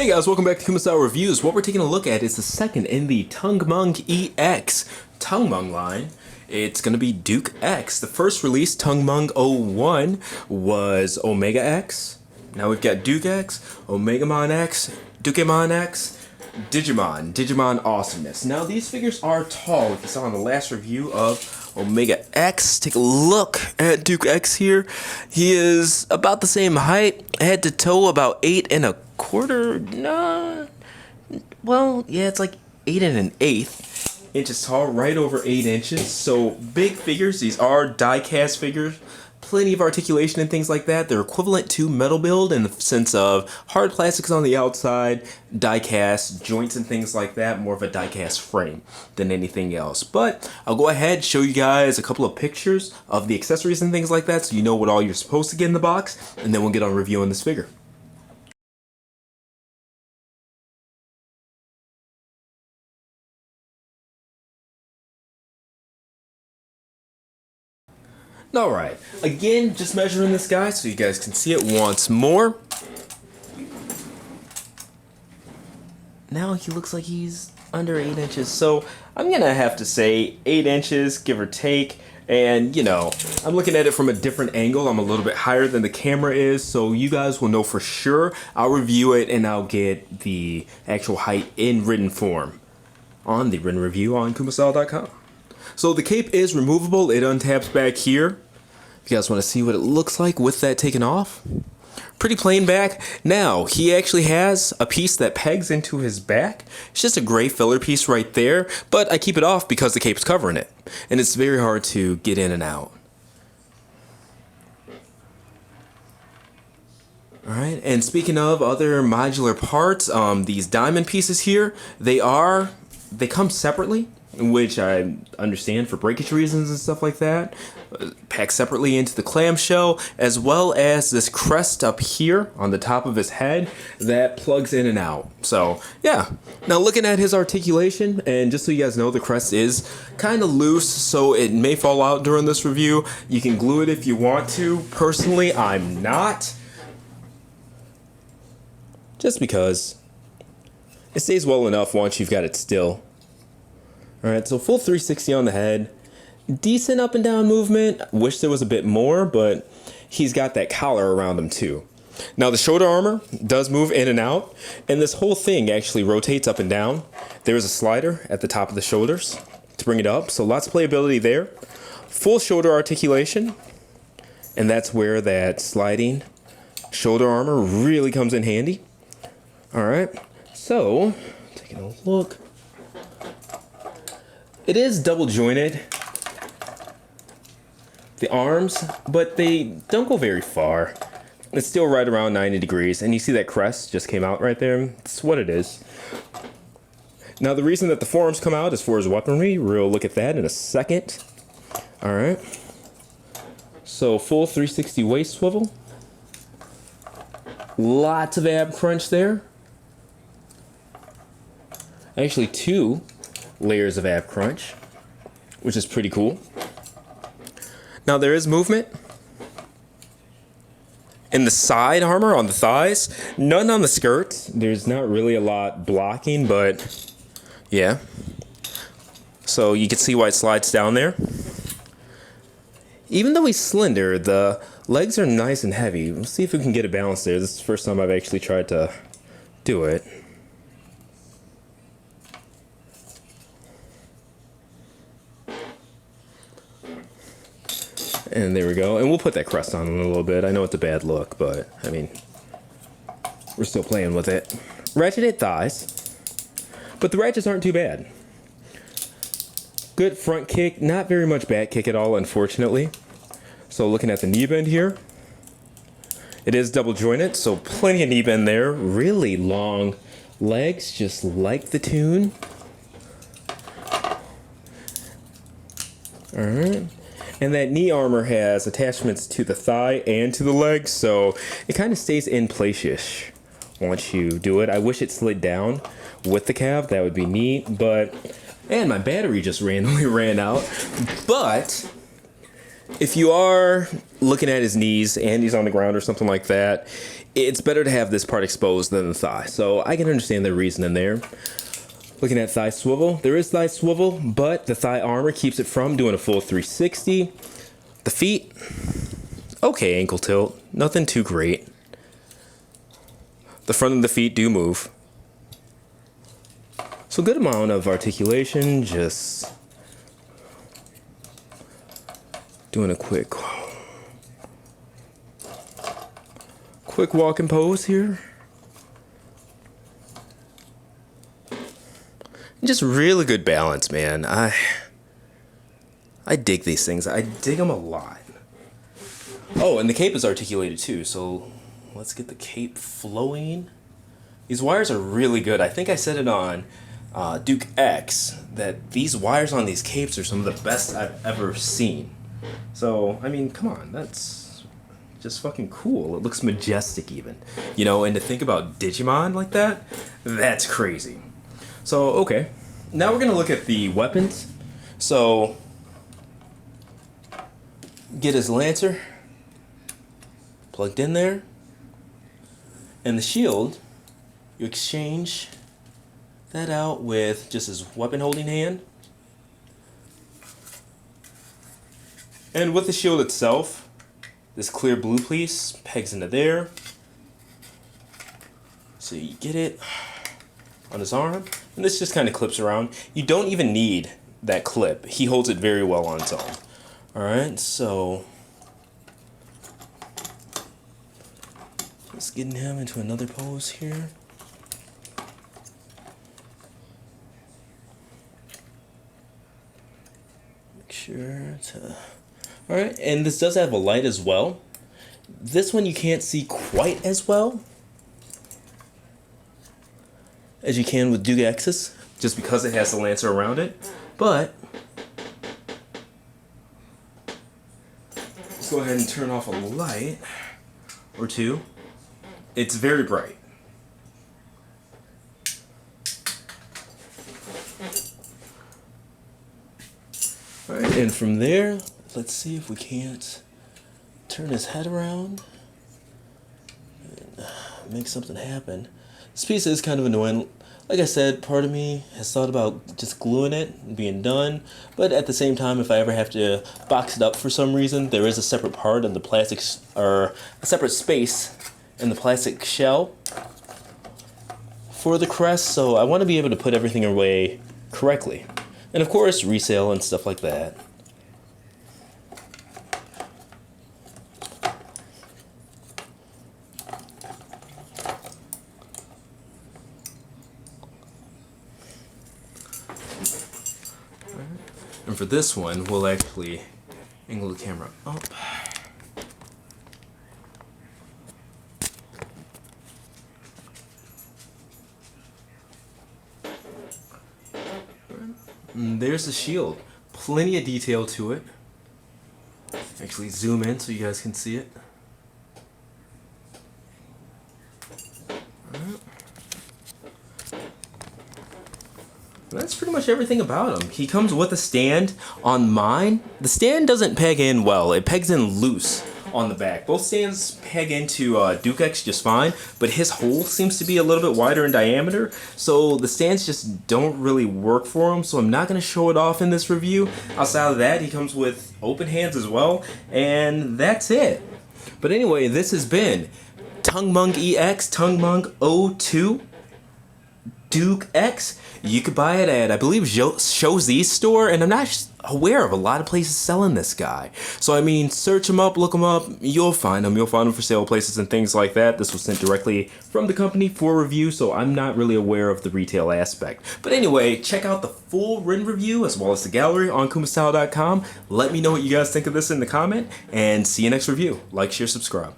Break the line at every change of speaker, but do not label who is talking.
Hey guys, welcome back to Kuma Reviews. What we're taking a look at is the second in the TungMung-x Tung Mung line. It's going to be dukemon-x. The first release, TungMung-01, was Omega-X. Now we've got dukemon-x, Omega-mon-x, dukemon-x, Digimon Awesomeness. Now these figures are tall. If you saw in the last review of Omega-X, take a look at dukemon-x here. He is about the same height, head to toe about 8 1/4. No, well, yeah, it's like 8 1/8 inches tall, right over 8 inches. So big figures. These are die-cast figures. Plenty of articulation and things like that. They're equivalent to metal build in the sense of hard plastics on the outside, die-cast joints and things like that. More of a die-cast frame than anything else. But I'll go ahead and show you guys a couple of pictures of the accessories and things like that so you know what all you're supposed to get in the box, and then we'll get on reviewing this figure. Alright, again, just measuring this guy so you guys can see it once more. Now he looks like he's under 8 inches, so I'm gonna have to say 8 inches, give or take. And, you know, I'm looking at it from a different angle. I'm a little bit higher than the camera is, so you guys will know for sure. I'll review it and I'll get the actual height in written form on the written review on kumasal.com. So the cape is removable. It untabs back here. If you guys want to see what it looks like with that taken off. Pretty plain back. Now, he actually has a piece that pegs into his back. It's just a gray filler piece right there, but I keep it off because the cape's covering it. And it's very hard to get in and out. Alright, and speaking of other modular parts, these diamond pieces here, they come separately, which I understand for breakage reasons and stuff like that. Packed separately into the clamshell, as well as this crest up here on the top of his head that plugs in and out. So yeah, now looking at his articulation, and just so you guys know, the crest is kind of loose, so it may fall out during this review. You can glue it if you want to. Personally, I'm not, just because it stays well enough once you've got it still. Alright, so full 360 on the head. Decent up and down movement. Wish there was a bit more, but he's got that collar around him too. Now the shoulder armor does move in and out, and this whole thing actually rotates up and down. There's a slider at the top of the shoulders to bring it up, so lots of playability there. Full shoulder articulation, and that's where that sliding shoulder armor really comes in handy. Alright, so taking a look. It is double jointed, the arms, but they don't go very far. It's still right around 90 degrees, and you see that crest just came out right there. It's what it is. Now the reason that the forearms come out is for his weaponry. We'll look at that in a second. Alright. So full 360 waist swivel. Lots of ab crunch there. Actually 2 layers of ab crunch, which is pretty cool. Now there is movement in the side armor on the thighs, none on the skirts. There's not really a lot blocking, but yeah. So you can see why it slides down there. Even though he's slender, the legs are nice and heavy. Let's see if we can get a balance there. This is the first time I've actually tried to do it. And there we go. And we'll put that crest on in a little bit. I know it's a bad look, but I mean, we're still playing with it. Ratcheted thighs, but the ratchets aren't too bad. Good front kick, not very much back kick at all, unfortunately. So looking at the knee bend here, it is double jointed, so plenty of knee bend there. Really long legs, just like the tune. All right. And that knee armor has attachments to the thigh and to the leg, so it kind of stays in place-ish once you do it. I wish it slid down with the calf. That would be neat, but... And my battery just randomly ran out. But If you are looking at his knees and he's on the ground or something like that, it's better to have this part exposed than the thigh. So I can understand the reason in there. Looking at thigh swivel, there is thigh swivel, but the thigh armor keeps it from doing a full 360. The feet, okay, ankle tilt, nothing too great. The front of the feet do move. So good amount of articulation, just doing a quick walking pose here. Just really good balance, man. I dig these things. I dig them a lot. Oh, and the cape is articulated too, so let's get the cape flowing. These wires are really good. I think I said it on dukemon-x that these wires on these capes are some of the best I've ever seen. So, I mean, come on, that's just fucking cool. It looks majestic even. You know, and to think about Digimon like that, that's crazy. So, okay. Now we're going to look at the weapons. So, get his Lancer plugged in there. And the shield, you exchange that out with just his weapon holding hand. And with the shield itself, this clear blue piece pegs into there. So you get it on his arm, and this just kind of clips around. You don't even need that clip. He holds it very well on its own. Alright, so just getting him into another pose here. Make sure to... Alright, and this does have a light as well. This one you can't see quite as well as you can with dukemon-x's, just because it has the Lancer around it. But let's go ahead and turn off a light or two. It's very bright. Alright, and from there, let's see if we can't turn his head around and make something happen. This piece is kind of annoying. Like I said, part of me has thought about just gluing it and being done, but at the same time, if I ever have to box it up for some reason, there is a separate part in the plastic, or a separate space in the plastic shell for the crest, so I want to be able to put everything away correctly. And of course, resale and stuff like that. And for this one, we'll actually angle the camera up. And there's the shield. Plenty of detail to it. Actually zoom in so you guys can see it. That's pretty much everything about him. He comes with a stand. On mine, the stand doesn't peg in well. It pegs in loose on the back. Both stands peg into dukemon-x just fine, but his hole seems to be a little bit wider in diameter, so the stands just don't really work for him, so I'm not going to show it off in this review. Outside of that, he comes with open hands as well, and that's it. But anyway, this has been TungMung-x, TungMung-02, dukemon-x. You could buy it at, I believe, Shows These store, and I'm not aware of a lot of places selling this guy. So, I mean, search him up, look him up, you'll find him. You'll find him for sale places and things like that. This was sent directly from the company for review, so I'm not really aware of the retail aspect. But anyway, check out the full written review as well as the gallery on kumastyle.com. Let me know what you guys think of this in the comment, and see you next review. Like, share, subscribe.